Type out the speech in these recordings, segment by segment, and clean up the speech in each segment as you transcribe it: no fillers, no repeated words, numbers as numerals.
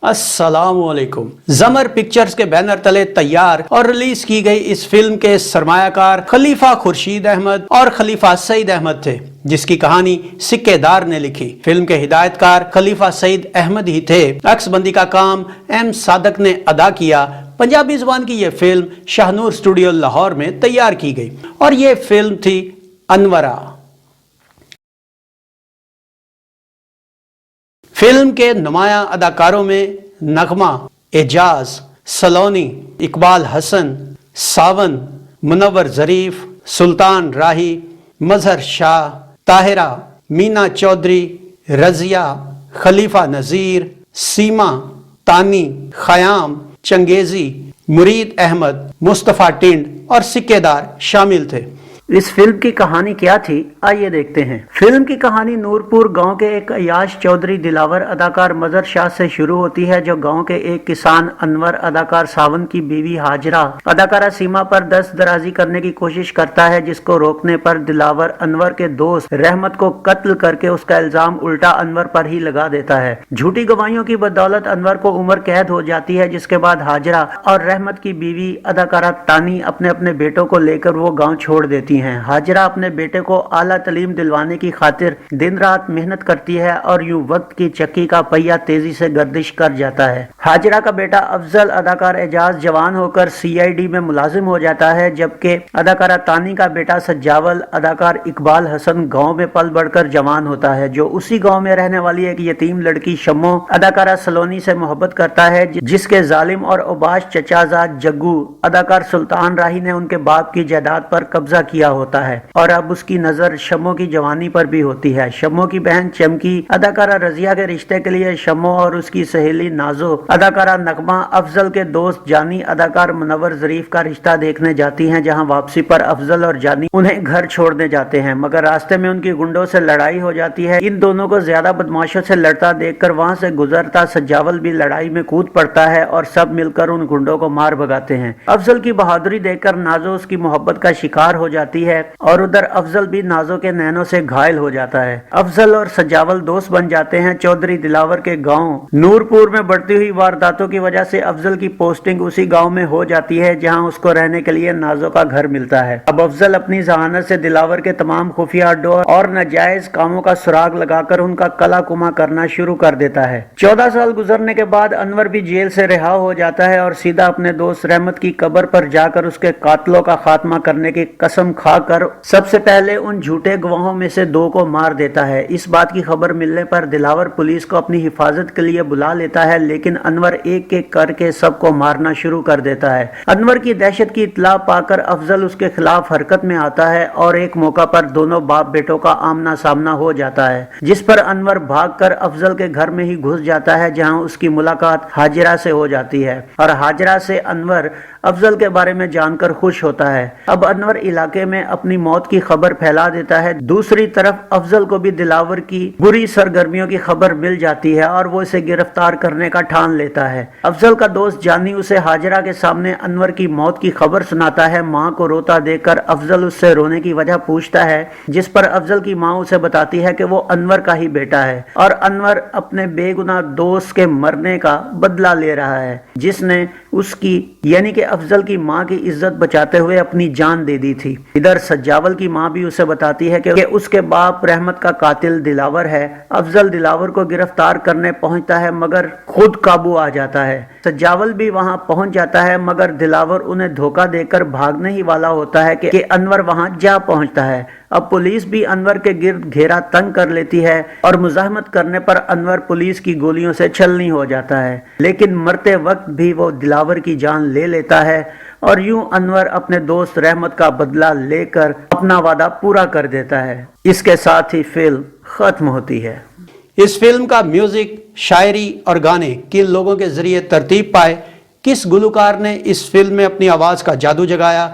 अस्सलाम वालेकुम। जमर पिक्चर्स के बैनर तले तैयार और रिलीज की गई इस फिल्म के सरमायाकार खलीफा खुर्शीद अहमद और खलीफा सईद अहमद थे, जिसकी कहानी सिक्केदार ने लिखी। फिल्म के हिदायतकार खलीफा सईद अहमद ही थे। अक्सबंदी का काम एम सादक ने अदा किया। पंजाबी जुबान की यह फिल्म शाहनूर स्टूडियो लाहौर में तैयार की गई और यह फिल्म थी अनवरा। फिल्म के नुमायां अदाकारों में नगमा, एजाज, सलोनी, इकबाल हसन, सावन, मुनव्वर जरीफ, सुल्तान राही, मजहर शाह, ताहिरा, मीना चौधरी, रजिया, खलीफा नजीर, सीमा, तानी, खयाम, चंगेजी, मुरीद अहमद, मुस्तफा टिंड और सिक्केदार शामिल थे। इस फिल्म की कहानी क्या थी, आइए देखते हैं। फिल्म की कहानी नूरपुर गांव के एक अयाश चौधरी दिलावर अदाकार मजहर शाह से शुरू होती है, जो गांव के एक किसान अनवर अदाकार सावन की बीवी हाजरा अदाकारा सीमा पर दस्त दराजी करने की कोशिश करता है, जिसको रोकने पर दिलावर अनवर के दोस्त रहमत को कत्ल करके उसका इल्जाम उल्टा अनवर पर ही लगा देता है। झूठी गवाहियों की बदौलत अनवर को उम्र कैद हो जाती है, जिसके बाद हाजरा और रहमत की बीवी अदाकारा तानी अपने अपने बेटों को लेकर वो गाँव छोड़ देती हैं। हाजरा अपने बेटे को आला तालीम दिलवाने की खातिर दिन रात मेहनत करती है और यूं वक्त की चक्की का पहिया तेजी से गर्दिश कर जाता है। हाजरा का बेटा अफजल अदाकार एजाज जवान होकर CID में मुलाजिम हो जाता है, जबकि अदाकारा तानी का बेटा सज्जावल अदाकार इकबाल हसन गाँव में पल बढ़कर जवान होता है, जो उसी गाँव में रहने वाली एक यतीम लड़की शम्मो अदाकारा सलोनी से मोहब्बत करता है, जिसके जालिम और उबाश चचाजाद जग्गू अदाकार सुल्तान राही ने उनके बाप की जायदाद पर कब्जा किया होता है और अब उसकी नजर शम्मो की जवानी पर भी होती है। शम्मो की बहन चमकी अदाकारा रजिया के रिश्ते के लिए शम्मो और उसकी सहेली नाजो अदाकारा नगमा अफजल के दोस्त जानी अदाकार मुनव्वर जरीफ का रिश्ता देखने जाती हैं, जहां वापसी पर अफजल और जानी उन्हें घर छोड़ने जाते हैं, मगर रास्ते में उनकी गुंडों से लड़ाई हो जाती है। इन दोनों को ज्यादा बदमाशों से लड़ता देखकर वहां से गुजरता सज्जावल भी लड़ाई में कूद पड़ता है और सब मिलकर उन गुंडों को मार भगाते हैं। अफजल की बहादुरी देखकर नाजो उसकी मोहब्बत का शिकार हो जाती है और उधर अफजल भी नाजो के नैनों से घायल हो जाता है। अफजल और सज्जावल दोस्त बन जाते हैं। चौधरी दिलावर के गांव नूरपुर में बढ़ती हुई वारदातों की वजह से अफजल की पोस्टिंग उसी गांव में हो जाती है, जहां उसको रहने के लिए नाजो का घर मिलता है। अब अफजल अपनी जहानत से दिलावर के तमाम खुफिया अड्डों और नाजायज कामों का सुराग लगाकर उनका कला कुमा करना शुरू कर देता है। 14 साल गुजरने के बाद अनवर भी जेल से रिहा हो जाता है और सीधा अपने दोस्त रहमत की कब्र पर जाकर उसके कातलों का खात्मा करने की कसम खाकर सबसे पहले उन झूठे गवाहों में से 2 को मार देता है। इस बात की खबर मिलने पर दिलावर पुलिस को अपनी हिफाजत के लिए बुला लेता है, लेकिन अनवर एक एक करके सबको मारना शुरू कर देता है। अनवर की दहशत की इत्तला पाकर अफजल उसके खिलाफ हरकत में आता है और एक मौका पर दोनों बाप बेटों का आमना सामना हो जाता है, जिस पर अनवर भागकर अफजल के घर में ही घुस जाता है, जहां उसकी मुलाकात हाजरा से हो जाती है और हाजरा से अनवर अफजल के बारे में जानकर खुश होता है। अब अनवर इलाके में अपनी मौत की खबर फैला देता है। दूसरी तरफ अफजल को भी दिलावर की बुरी सरगर्मियों की खबर मिल जाती है और वो इसे गिरफ्तार करने का ठान लेता है। अफजल का दोस्त जानी उसे हाजरा के सामने अनवर की मौत की खबर सुनाता है। माँ को रोता देखकर अफजल उससे रोने की वजह पूछता है, जिस पर अफजल की माँ उसे बताती है कि वो अनवर का ही बेटा है और अनवर अपने बेगुनाह दोस्त के मरने का बदला ले रहा है, जिसने उसकी यानी कि अफजल की माँ की इज्जत बचाते हुए अपनी जान दे दी थी। इधर सज्जावल की माँ भी उसे बताती है कि उसके बाप रहमत का कातिल दिलावर है। अफजल दिलावर को गिरफ्तार करने पहुंचता है, मगर खुद काबू आ जाता है। सज्जावल भी वहां पहुंच जाता है, मगर दिलावर उन्हें धोखा देकर भागने ही वाला होता है कि अनवर वहां जा पहुंचता है। अब पुलिस भी अनवर के गिर्द घेरा तंग कर लेती है और मुजाहमत करने पर अनवर पुलिस की गोलियों से छलनी हो जाता है, लेकिन मरते वक्त भी वो दिलावर की जान ले लेता है और यूं अनवर अपने दोस्त रहमत का बदला लेकर अपना वादा पूरा कर देता है। इसके साथ ही फिल्म खत्म होती है। इस फिल्म का म्यूजिक, शायरी और गाने किन लोगों के जरिए तरतीब पाए, किस गुलकार ने इस फिल्म में अपनी आवाज का जादू जगाया,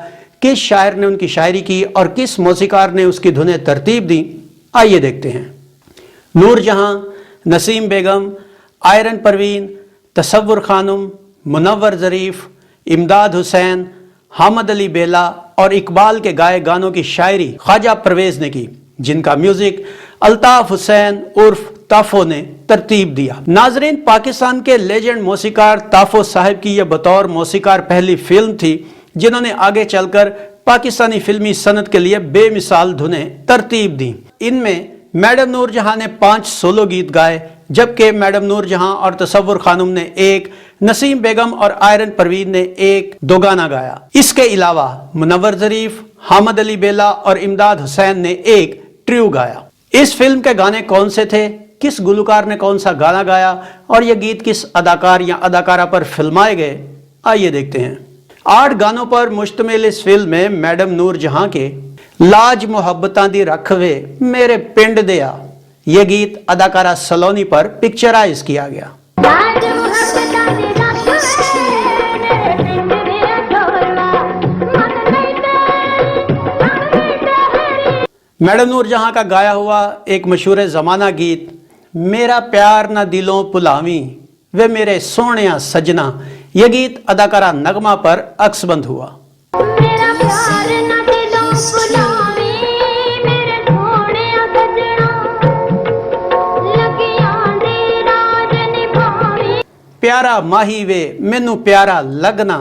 किस शायर ने उनकी शायरी की और किस मौसीकार ने उसकी धुनें तरतीब दी, आइए देखते हैं। नूर जहां, नसीम बेगम, आयरन परवीन, तसव्वुर खानुम, मुनव्वर जरीफ, इमदाद हुसैन, हामद अली बेला और इकबाल के गाए गानों की शायरी ख्वाजा परवेज ने की, जिनका म्यूजिक अल्ताफ हुसैन उर्फ ताफो ने तरतीब दिया। नाजरीन, पाकिस्तान के लेजेंड मौसीकार ताफो साहब की यह बतौर मौसीकार पहली फिल्म थी जिन्होंने आगे चलकर पाकिस्तानी फिल्मी सनत के लिए बेमिसाल धुनें तरतीब दी। इनमें मैडम नूर जहां ने 5 सोलो गीत गाए, जबकि मैडम नूर जहां और तसव्वुर खानम ने 1, नसीम बेगम और आयरन परवीन ने 1 दो गाना गाया। इसके अलावा मुनव्वर ज़रीफ, हामिद अली बेला और इमदाद हुसैन ने 1 ट्रियो गाया। इस फिल्म के गाने कौन से थे, किस गुलकार ने कौन सा गाना गाया और यह गीत किस अदाकार या अदाकारा पर फिल्माए गए, आइए देखते हैं। 8 गानों पर मुश्तमिल इस फिल्म में मैडम नूर जहां के लाज मुहब्बतां दी रख वे मेरे पिंड दिया यह गीत अदाकारा सलोनी पर पिक्चराइज किया गया। मैडम नूर जहां का गाया हुआ एक मशहूर ज़माना गीत मेरा प्यार ना दिलों पुलावी वे मेरे सोहणिया सजना, यह गीत अदाकारा नगमा पर अक्सबंद हुआ। मेरा प्यार ना दिलों पुलावी मेरे सोहणिया सजना, लगियां दे राज निभावी, प्यारा माही वे मैनू प्यारा लगना,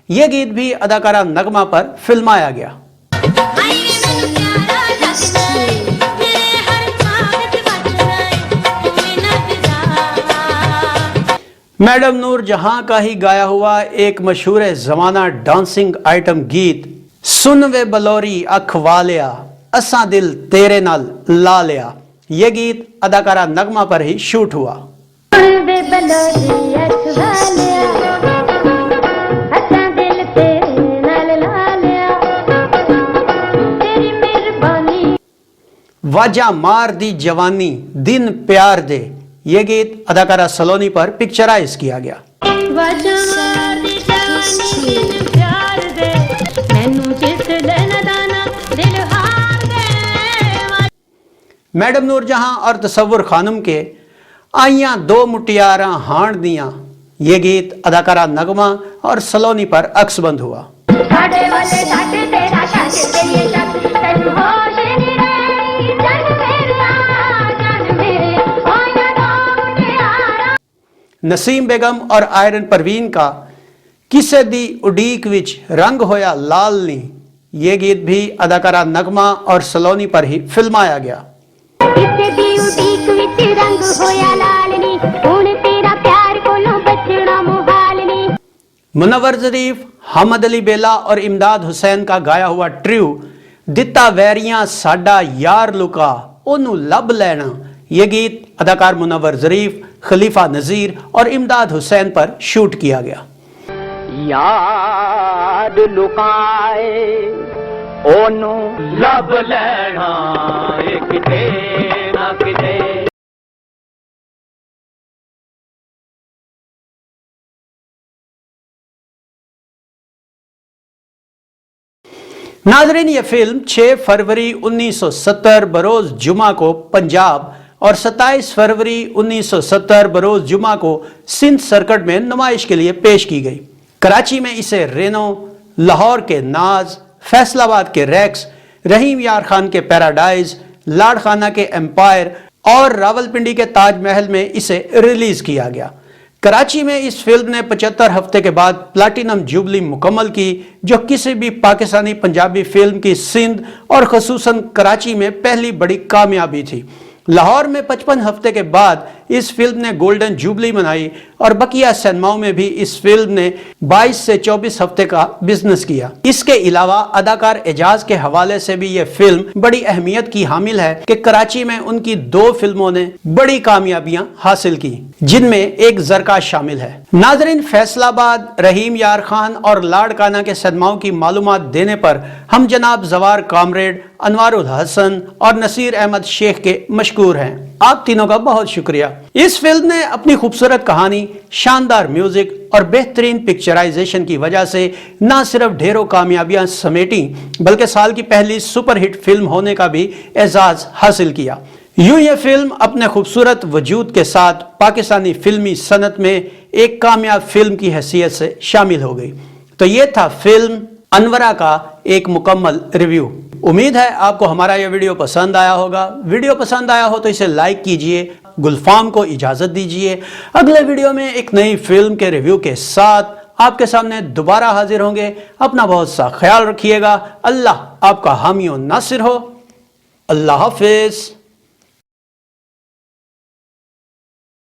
यह गीत भी अदाकारा नगमा पर फिल्माया गया। मैडम नूर जहां का ही गाया हुआ एक मशहूर जमाना डांसिंग आइटम गीत सुन वे बलौरी अख वालिया असा दिल तेरे नाल ला लिया, यह गीत अदाकारा नगमा पर ही शूट हुआ। वाजा मार दी जवानी दिन प्यार दे, यह गीत अदाकारा सलोनी पर पिक्चराइज किया गया। मैडम नूर जहां और तसव्वुर खानम के आइयां 2 मुटियारा हाण दियां, यह गीत अदाकारा नगमा और सलोनी पर अक्सबंद हुआ। नसीम बेगम और आयरन परवीन का किसे दी उडीक विच रंग होया लाल नी, ये गीत भी अदाकारा नगमा और सलोनी पर ही फिल्माया गया। किसे दी उडीक विच रंग होया लाल नी, हुण तेरा प्यार कोलों बचना मुहाल नी। मुनव्वर ज़रीफ, हामिद अली बेला और इमदाद हुसैन का गाया हुआ ट्रियो दिता वैरियां साडा यार लुका ओनू लब लेना, यह गीत अदाकार मुनव्वर ज़रीफ, खलीफा नज़ीर और इमदाद हुसैन पर शूट किया गया। याद लुकाए ओनू लब लेना किते ना किते। नाजरीन, यह फिल्म 6 फरवरी 1970 बरोज जुमा को पंजाब और 27 फरवरी 1970 बरोज जुमा को सिंध सर्किट में नुमाइश के लिए पेश की गई। कराची में इसे रेनो, लाहौर के नाज, फैसलाबाद के रेक्स, रहीम यार खान के पैराडाइज, लाड़खाना के एम्पायर और रावलपिंडी के ताज महल में इसे रिलीज किया गया। कराची में इस फिल्म ने 75 हफ्ते के बाद प्लाटिनम जुबली मुकम्मल की, जो किसी भी पाकिस्तानी पंजाबी फिल्म की सिंध और खसूसन कराची में पहली बड़ी कामयाबी थी। लाहौर में 55 हफ्ते के बाद इस फिल्म ने गोल्डन जुबली मनाई और बकिया सिनेमाओं में भी इस फिल्म ने 22 से 24 हफ्ते का बिजनेस किया। इसके अलावा अदाकार एजाज के हवाले से भी यह फिल्म बड़ी अहमियत की हामिल है कि कराची में उनकी 2 फिल्मों ने बड़ी कामयाबियां हासिल की, जिनमें एक ज़रका शामिल है। नाजरीन, फैसलाबाद, रहीम यार खान और लाड़काना के सिनेमाओं की मालूमात देने पर हम जनाब जवार कामरेड, अनवारुल हसन और नसीर अहमद शेख के मशकूर हैं। आप तीनों का बहुत शुक्रिया। इस फिल्म ने अपनी खूबसूरत कहानी, शानदार म्यूजिक और बेहतरीन पिक्चराइजेशन की वजह से न सिर्फ ढेरों कामयाबियां समेटी, बल्कि साल की पहली सुपरहिट फिल्म होने का भी एजाज हासिल किया। यूं ये फिल्म अपने खूबसूरत वजूद के साथ पाकिस्तानी फिल्मी सनत में एक कामयाब फिल्म की हैसियत से शामिल हो गई। तो ये था फिल्म अनवरा का एक मुकम्मल रिव्यू। उम्मीद है आपको हमारा यह वीडियो पसंद आया होगा। वीडियो पसंद आया हो तो इसे लाइक कीजिए, گلفام کو اجازت دیجیے. اگلے ویڈیو میں ایک نئی فلم کے ریویو کے ساتھ آپ کے سامنے دوبارہ حاضر ہوں گے. اپنا بہت سا خیال رکھیے گا. اللہ آپ کا حامی و ناصر ہو. اللہ حافظ.